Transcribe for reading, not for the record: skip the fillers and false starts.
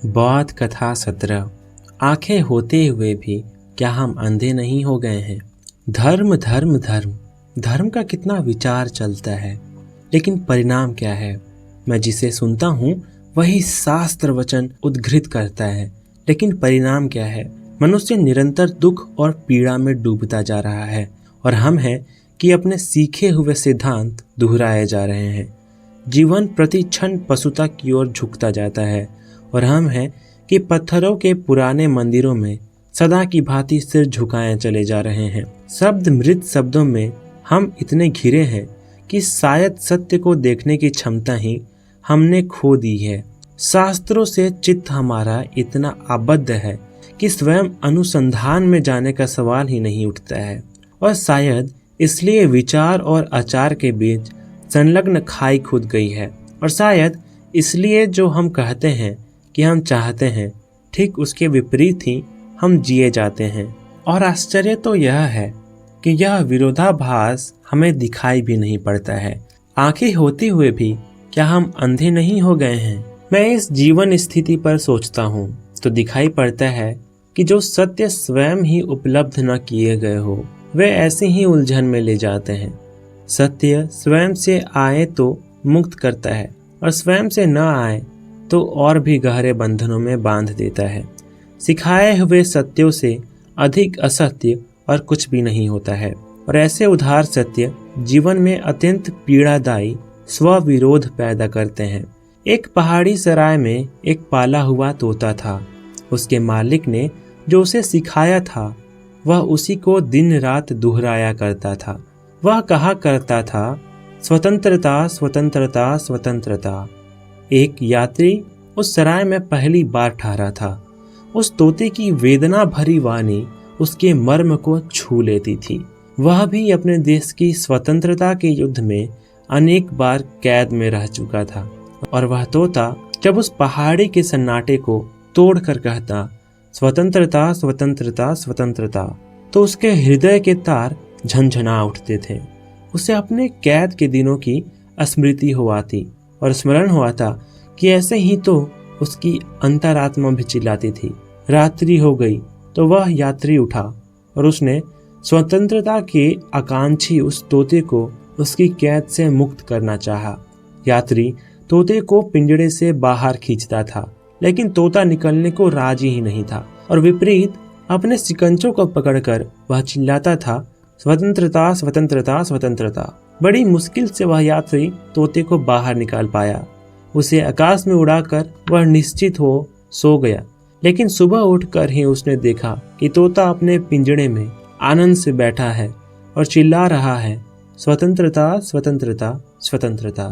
बौद्ध कथा 17। आंखें होते हुए भी क्या हम अंधे नहीं हो गए हैं। धर्म धर्म धर्म धर्म का कितना विचार चलता है, लेकिन परिणाम क्या है। मैं जिसे सुनता हूँ वही शास्त्र वचन उद्घृत करता है, लेकिन परिणाम क्या है। मनुष्य निरंतर दुख और पीड़ा में डूबता जा रहा है, और हम हैं कि अपने सीखे हुए सिद्धांत दोहराए जा रहे हैं। जीवन प्रति क्षण पशुता की ओर झुकता जाता है, और हम हैं कि पत्थरों के पुराने मंदिरों में सदा की भांति सिर झुकाए चले जा रहे हैं। शब्द मृत शब्दों में हम इतने घिरे हैं कि शायद सत्य को देखने की क्षमता ही हमने खो दी है। शास्त्रों से चित्त हमारा इतना आबद्ध है कि स्वयं अनुसंधान में जाने का सवाल ही नहीं उठता है, और शायद इसलिए विचार और आचार के बीच संलग्न खाई खुद गई है। और शायद इसलिए जो हम कहते हैं कि हम चाहते हैं, ठीक उसके विपरीत ही हम जिए जाते हैं। और आश्चर्य तो यह है कि यह विरोधाभास हमें दिखाई भी नहीं पड़ता है। आंखें होते हुए भी क्या हम अंधे नहीं हो गए हैं। मैं इस जीवन स्थिति पर सोचता हूँ तो दिखाई पड़ता है कि जो सत्य स्वयं ही उपलब्ध न किए गए हो, वे ऐसे ही उलझन में ले जाते हैं। सत्य स्वयं से आए तो मुक्त करता है, और स्वयं से न आए तो और भी गहरे बंधनों में बांध देता है। सिखाए हुए सत्यों से अधिक असत्य और कुछ भी नहीं होता है, और ऐसे उधार सत्य जीवन में अत्यंत पीड़ादायी स्वविरोध पैदा करते हैं। एक पहाड़ी सराय में एक पाला हुआ तोता था। उसके मालिक ने जो उसे सिखाया था वह उसी को दिन रात दोहराया करता था। वह कहा करता था, स्वतंत्रता स्वतंत्रता स्वतंत्रता। एक यात्री उस सराय में पहली बार ठहरा था। उस तोते की वेदना भरी वाणी उसके मर्म को छू लेती थी। वह भी अपने देश की स्वतंत्रता के युद्ध में अनेक बार कैद में रह चुका था, और वह तोता जब उस पहाड़ी के सन्नाटे को तोड़कर कहता, स्वतंत्रता स्वतंत्रता स्वतंत्रता, तो उसके हृदय के तार झंझना उठते थे। उसे अपने कैद के दिनों की स्मृति हो आती, और स्मरण हुआ था कि ऐसे ही तो उसकी अंतरात्मा भी चिल्लाती थी। रात्रि हो गई तो वह यात्री उठा, और उसने स्वतंत्रता के आकांक्षी उस तोते को उसकी कैद से मुक्त करना चाहा। यात्री तोते को पिंजड़े से बाहर खींचता था, लेकिन तोता निकलने को राजी ही नहीं था, और विपरीत अपने शिकंजों को पकड़कर वह चिल्लाता था, स्वतंत्रता स्वतंत्रता स्वतंत्रता। बड़ी मुश्किल से वह यात्री तोते को बाहर निकाल पाया। उसे आकाश में उड़ाकर वह निश्चित हो सो गया, लेकिन सुबह उठकर ही उसने देखा कि तोता अपने पिंजड़े में आनंद से बैठा है और चिल्ला रहा है, स्वतंत्रता स्वतंत्रता स्वतंत्रता।